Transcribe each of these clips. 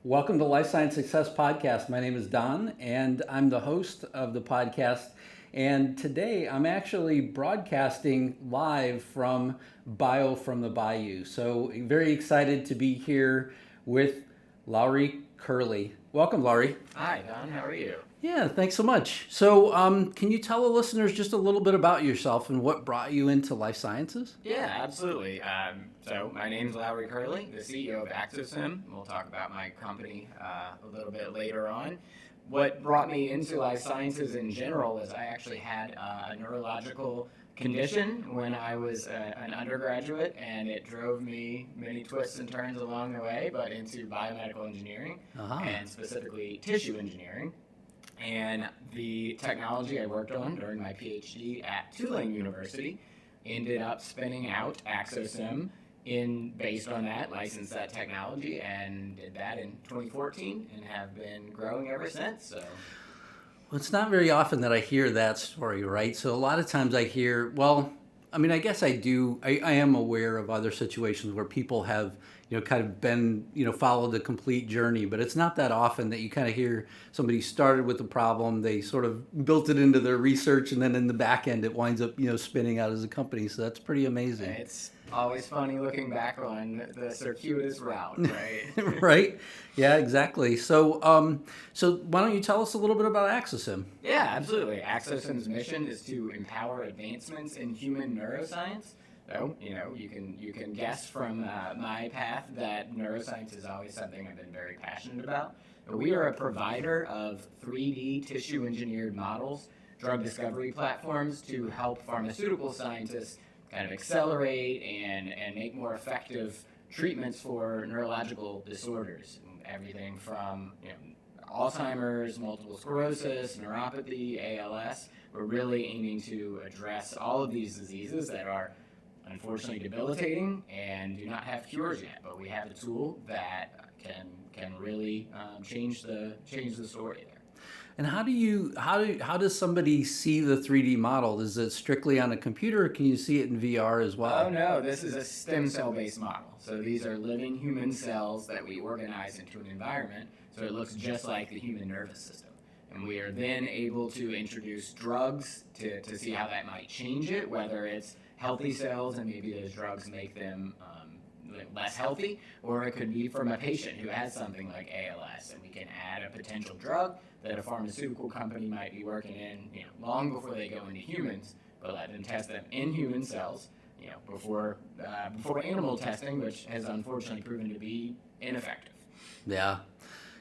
Welcome to Life Science Success Podcast. My name is Don, and I'm the host of the podcast. And today I'm actually broadcasting live from Bayou from the Bayou. So very excited to be here with Lowry Curley. Welcome, Lowry. Hi, Don. How are you? Yeah, thanks so much. So, can you tell the listeners just a little bit about yourself and what brought you into life sciences? Yeah, absolutely. So my name is Lowry Curley, the CEO of Axosim. We'll talk about my company a little bit later on. What brought me into life sciences in general is I actually had a neurological condition when I was an undergraduate, and it drove me many twists and turns along the way, but into biomedical engineering and specifically tissue engineering. And the technology I worked on during my PhD at Tulane University ended up spinning out Axosim based on that, licensed that technology, and did that in 2014 and have been growing ever since. So. Well, it's not very often that I hear that story, right? So a lot of times I hear, well, I mean, I guess I do. I am aware of other situations where people have, kind of been, followed the complete journey, but it's not that often that you kind of hear somebody started with the problem, they sort of built it into their research, and then in the back end it winds up, spinning out as a company. So that's pretty amazing. It's always funny looking back on the circuitous route, right? Right? Yeah, exactly. So why don't you tell us a little bit about Axosim? Yeah, absolutely. Axosim's mission is to empower advancements in human neuroscience. So, you can guess from my path that neuroscience is always something I've been very passionate about. We are a provider of 3D tissue engineered models, drug discovery platforms to help pharmaceutical scientists kind of accelerate and make more effective treatments for neurological disorders. Everything from Alzheimer's, multiple sclerosis, neuropathy, ALS. We're really aiming to address all of these diseases that are unfortunately debilitating and do not have cures yet. But we have a tool that can really change the story there. And how does somebody see the 3D model? Is it strictly on a computer, or can you see it in VR as well? Oh no, this is a stem cell based model. So these are living human cells that we organize into an environment so it looks just like the human nervous system. And we are then able to introduce drugs to see how that might change it, whether it's healthy cells and maybe those drugs make them less healthy, or it could be from a patient who has something like ALS, and we can add a potential drug that a pharmaceutical company might be working in, long before they go into humans, but let them test them in human cells, before animal testing, which has unfortunately proven to be ineffective. Yeah.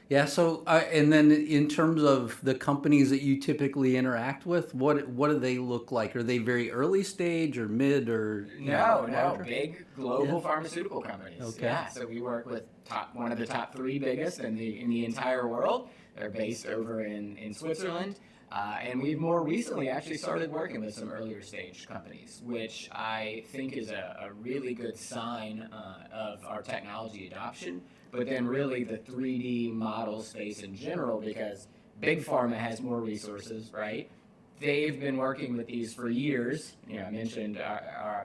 Yeah, so and then in terms of the companies that you typically interact with, what do they look like? Are they very early stage or mid or No, big global pharmaceutical companies. Okay. Yeah, so we work with one of the top three biggest in the entire world. They're based over in Switzerland. And we've more recently actually started working with some earlier stage companies, which I think is a really good sign of our technology adoption, but then really the 3D model space in general, because big pharma has more resources, right? They've been working with these for years. I mentioned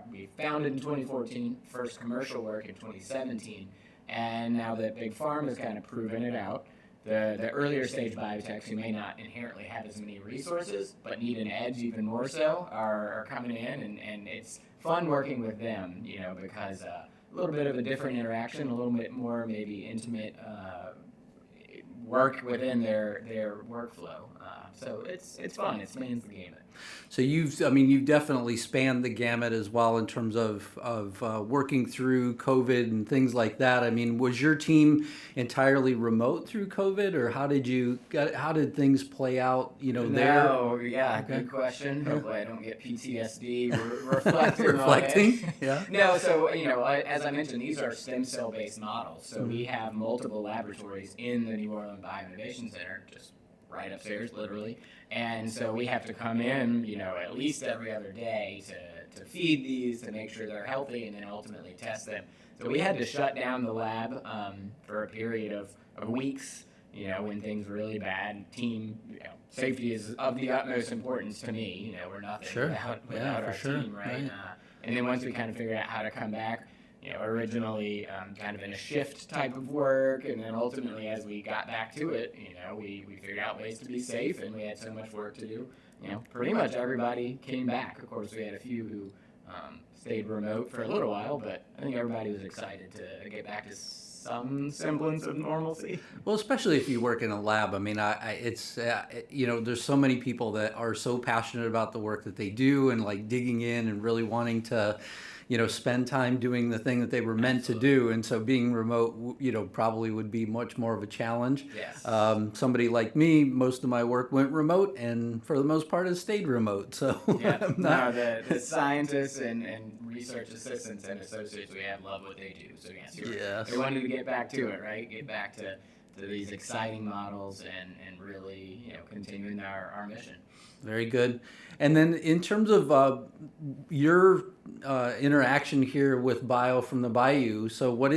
we founded in 2014, first commercial work in 2017, and now that big pharma has kind of proven it out, the earlier stage biotechs who may not inherently have as many resources but need an edge even more so are coming in, and it's fun working with them, because a little bit of a different interaction, a little bit more maybe intimate work within their workflow. So it's fun. It spans the gamut. So you've definitely spanned the gamut as well in terms of working through COVID and things like that. I mean, was your team entirely remote through COVID, or how did things play out? There. No, yeah, okay. Good question. Hopefully, I don't get PTSD. Reflecting. Reflecting, yeah. No, so as I mentioned, these are stem cell based models. So we have multiple laboratories in the New Orleans Bioinnovation Center, just right upstairs, literally. And so we have to come in, at least every other day to feed these, to make sure they're healthy, and then ultimately test them. So we had to shut down the lab for a period of weeks, when things were really bad. Team safety is of the utmost importance to me. We're nothing without our team, right? And then once we kind of figured out how to come back, originally kind of in a shift type of work, and then ultimately as we got back to it, we figured out ways to be safe, and we had so much work to do. Pretty much everybody came back. Of course, we had a few who stayed remote for a little while, but I think everybody was excited to get back to some semblance of normalcy. Well, especially if you work in a lab. I mean, it's there's so many people that are so passionate about the work that they do, and like digging in and really wanting to, spend time doing the thing that they were meant to do. And so being remote, probably would be much more of a challenge. Yes. Somebody like me, most of my work went remote, and for the most part, it stayed remote. So yeah, no, the scientists and research assistants and associates we have love what they do. So yes, they wanted to get back to it, right? Get back to these exciting models and really continuing our mission. Very good. And then in terms of your interaction here with Bio from the Bayou, so what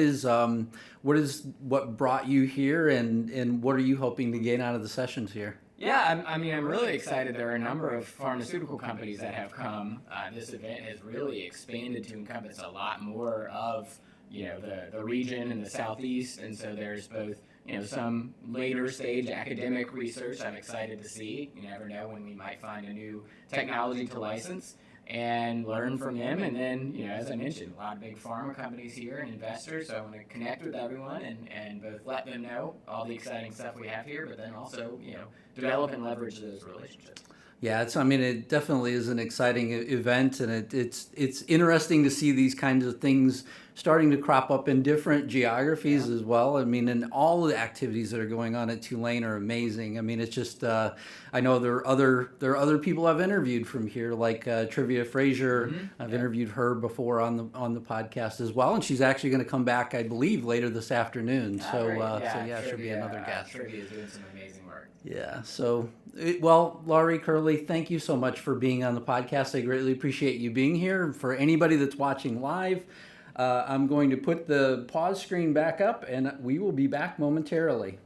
brought you here, and what are you hoping to gain out of the sessions here? Yeah, I'm really excited. There are a number of pharmaceutical companies that have come. This event has really expanded to encompass a lot more of the region and the Southeast, and so there's both some later stage academic research I'm excited to see. You never know when we might find a new technology to license and learn from them. And then, as I mentioned, a lot of big pharma companies here and investors. So I want to connect with everyone and both let them know all the exciting stuff we have here, but then also, develop and leverage those relationships. Yeah, it definitely is an exciting event, and it's interesting to see these kinds of things starting to crop up in different geographies as well. And all the activities that are going on at Tulane are amazing. It's just I know there are other people I've interviewed from here, like Trivia Frazier. Mm-hmm. I've interviewed her before on the podcast as well, and she's actually going to come back, I believe, later this afternoon. She'll be another guest. Trivia is doing some amazing work. Yeah. So, Laurie Curley, thank you so much for being on the podcast. I greatly appreciate you being here. For anybody that's watching live, I'm going to put the pause screen back up, and we will be back momentarily.